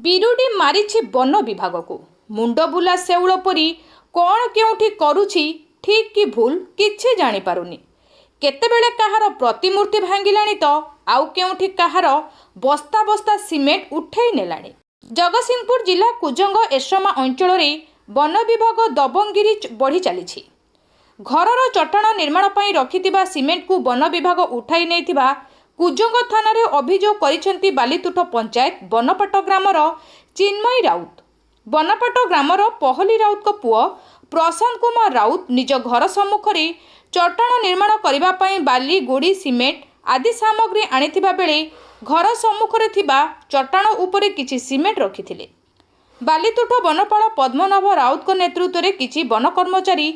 ବିରୁଡ଼ି ମାରିଛି ବନ ବିଭାଗକୁ। ମୁଣ୍ଡ ବୁଲା ଶେଉଳ ପରି କ'ଣ କେଉଁଠି କରୁଛି ଠିକ୍ କି ଭୁଲ କିଛି ଜାଣିପାରୁନି। କେତେବେଳେ କାହାର ପ୍ରତିମୂର୍ତ୍ତି ଭାଙ୍ଗିଲାଣି ତ ଆଉ କେଉଁଠି କାହାର ବସ୍ତା ବସ୍ତା ସିମେଣ୍ଟ ଉଠେଇ ନେଲାଣି। ଜଗତସିଂହପୁର ଜିଲ୍ଲା କୁଜଙ୍ଗ ଏରସମା ଅଞ୍ଚଳରେ ବନ ବିଭାଗ ଦବଙ୍ଗଗିରି ବଢ଼ି ଚାଲିଛି। ଘରର ଚଟାଣ ନିର୍ମାଣ ପାଇଁ ରଖିଥିବା ସିମେଣ୍ଟକୁ ବନ ବିଭାଗ ଉଠାଇ ନେଇଥିବା କୁଜଙ୍ଗ ଥାନାରେ ଅଭିଯୋଗ କରିଛନ୍ତି ବାଲିତୁଠ ପଞ୍ଚାୟତ ବନପାଟ ଗ୍ରାମର ଚିନ୍ମୟୀ ରାଉତ। ବନପାଟ ଗ୍ରାମର ପହଲି ରାଉତଙ୍କ ପୁଅ ପ୍ରଶାନ୍ତ କୁମାର ରାଉତ ନିଜ ଘର ସମ୍ମୁଖରେ ଚଟାଣ ନିର୍ମାଣ କରିବା ପାଇଁ ବାଲି, ଗୋଡ଼ି, ସିମେଣ୍ଟ ଆଦି ସାମଗ୍ରୀ ଆଣିଥିବା ବେଳେ ଘର ସମ୍ମୁଖରେ ଥିବା ଚଟାଣ ଉପରେ କିଛି ସିମେଣ୍ଟ ରଖିଥିଲେ। ବାଲିତୁଠ ବନପାଳ ପଦ୍ମନାଭ ରାଉତଙ୍କ ନେତୃତ୍ୱରେ କିଛି ବନ କର୍ମଚାରୀ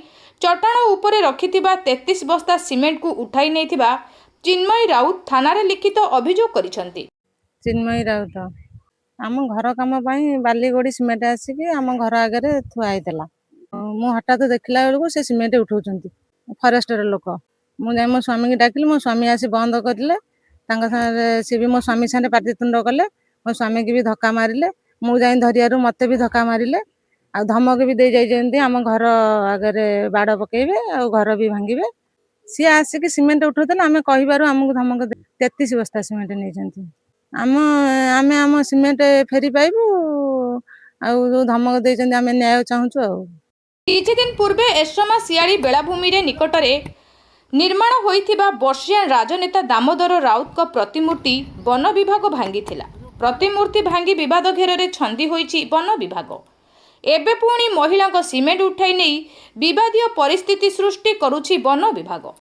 ଚଟାଣ ଉପରେ ରଖିଥିବା 33 ବସ୍ତା ସିମେଣ୍ଟକୁ ଉଠାଇ ନେଇଥିବା ଚିନ୍ମୟୀ ରାଉତ ଥାନାରେ ଲିଖିତ ଅଭିଯୋଗ କରିଛନ୍ତି। ଚିନ୍ମୟୀ ରାଉତ ଆମ ଘର କାମ ପାଇଁ ବାଲି, ଗୋଡ଼ି, ସିମେଣ୍ଟ ଆସିକି ଆମ ଘର ଆଗରେ ଥୁଆ ହେଇଥିଲା। ମୁଁ ହଠାତ୍ ଦେଖିଲା ବେଳକୁ ସେ ସିମେଣ୍ଟ ଉଠାଉଛନ୍ତି। ଫରେଷ୍ଟର ଲୋକ। ମୁଁ ଯାଇ ମୋ ସ୍ୱାମୀକି ଡାକିଲି, ମୋ ସ୍ୱାମୀ ଆସି ବନ୍ଦ କରିଲେ। ତାଙ୍କ ସାଙ୍ଗରେ ସିଏ ବି ମୋ ସ୍ୱାମୀ ସାଙ୍ଗରେ ପାଟିତୁଣ୍ଡ କଲେ। ମୋ ସ୍ୱାମୀକି ବି ଧକ୍କା ମାରିଲେ। ମୁଁ ଯାଇ ଧରିବାରୁ ମୋତେ ବି ଧକ୍କା ମାରିଲେ। ଆଉ ଧମକ ବି ଦେଇ ଯାଇଛନ୍ତି ଆମ ଘର ଆଗରେ ବାଡ଼ ପକେଇବେ ଆଉ ଘର ବି ଭାଙ୍ଗିବେ। ସିଏ ଆସିକି ସିମେଣ୍ଟ ଉଠାଉଥିଲେ, ଆମେ କହିବାରୁ ଆମକୁ ଧମକ 33 ବସ୍ତା ସିମେଣ୍ଟ ନେଇଛନ୍ତି। ଆମେ ଆମ ସିମେଣ୍ଟ ଫେରି ପାଇବୁ ଆଉ ଯୋଉ ଧମକ ଦେଇଛନ୍ତି ଆମେ ନ୍ୟାୟ ଚାହୁଁଛୁ। ଆଉ କିଛି ଦିନ ପୂର୍ବେ ଏରସମା ଶିଆଳି ବେଳାଭୂମିରେ ନିକଟରେ ନିର୍ମାଣ ହୋଇଥିବା ବର୍ଷିୟାନ ରାଜନେତା ଦାମୋଦର ରାଉତଙ୍କ ପ୍ରତିମୂର୍ତ୍ତି ବନ ବିଭାଗ ଭାଙ୍ଗିଥିଲା। ପ୍ରତିମୂର୍ତ୍ତି ଭାଙ୍ଗି ବିବାଦ ଘେରରେ ଛନ୍ଦି ହୋଇଛି ବନ ବିଭାଗ। ଏବେ ପୁଣି ମହିଳାଙ୍କ ସିମେଣ୍ଟ ଉଠାଇ ନେଇ ବିବାଦୀୟ ପରିସ୍ଥିତି ସୃଷ୍ଟି କରୁଛି ବନ ବିଭାଗ।